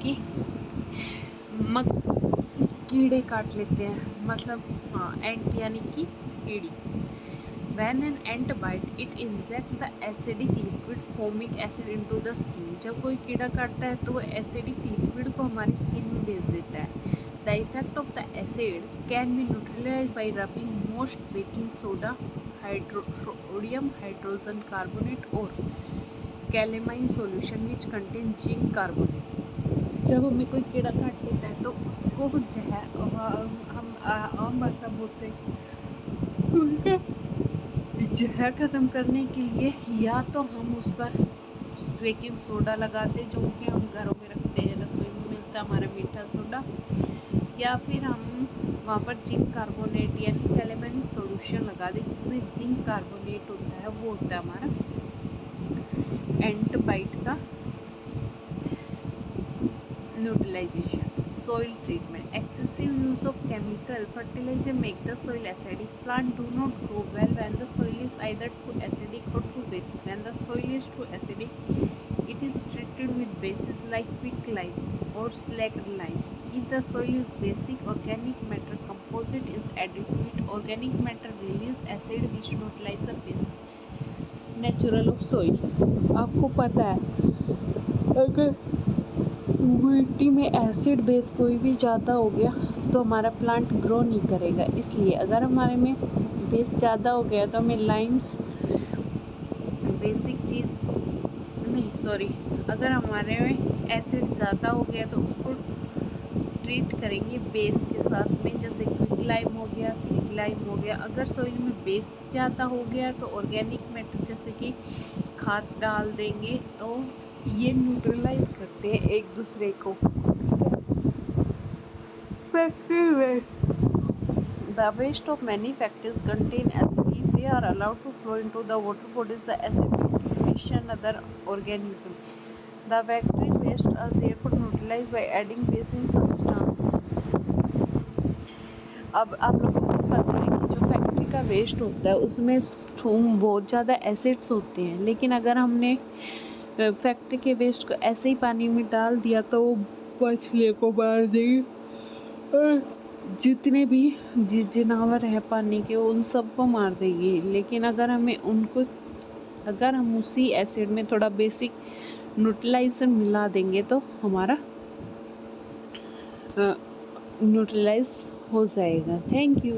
कि मक कीड़े काट लेते हैं, मतलब हाँ एंट यानी कि कीड़ी। When an ant bite, it injects the acidic liquid formic acid into the skin. जब कोई कीड़ा काटता है तो वो एसिडिक लिक्विड को हमारी स्किन में भेज देता है। The effect of the acid can be neutralized by rubbing most baking soda, sodium hydrogen carbonate or calamine solution which contain zinc carbonate. जब हमें कोई कीड़ा काट लेता है तो उसको जहर हम आम भाषा बोलते हैं, जहर ख़त्म करने के लिए या तो हम उस पर बेकिंग सोडा लगाते जो कि हम घरों में रखते हैं, रसोई में मिलता हमारा मीठा सोडा, या फिर हम वहाँ पर जिंक कार्बोनेट यानी कैलेमाइन सोल्यूशन लगा दें जिसमें जिंक कार्बोनेट होता है, वो होता है हमारा एंट बाइट का neutralisation. Soil treatment. Excessive use of chemical fertilizer make the soil acidic. Plants do not grow well when the soil is either too acidic or too basic. When the soil is too acidic, it is treated with bases like quicklime or slacked lime. If the soil is basic, organic matter composite is added to it. Organic matter release acid which neutralize the basic natural of soil. आपको पता है अगर मिट्टी में acid base कोई भी ज़्यादा हो गया तो हमारा प्लांट ग्रो नहीं करेगा। इसलिए अगर हमारे में बेस ज़्यादा हो गया तो हमें लाइम्स बेसिक चीज़ नहीं, सॉरी, अगर हमारे में एसिड ज़्यादा हो गया तो उसको ट्रीट करेंगे बेस के साथ में, जैसे क्विक लाइम हो गया, स्लिक लाइम हो गया। अगर सॉइल में बेस ज़्यादा हो गया तो ऑर्गेनिक मैटर जैसे कि खाद डाल देंगे तो ये न्यूट्रलाइज करते हैं एक दूसरे को। The waste of many factories contain acid. If they are allowed to flow into the water bodies, the acid will condition other organisms. The factory waste are therefore neutralized by adding basing substance. अब आप लोगों को पता है कि जो factory का waste होता है उसमें बहुत ज़्यादा एसिड्स होते हैं, लेकिन अगर हमने फैक्ट्री के वेस्ट को ऐसे ही पानी में डाल दिया तो वो मछलियों को मार देगी और जितने भी जानवर हैं पानी के उन सबको मार देगी। लेकिन अगर हम उसी एसिड में थोड़ा बेसिक न्यूट्रलाइजर मिला देंगे तो हमारा न्यूट्रलाइज हो जाएगा। Thank you.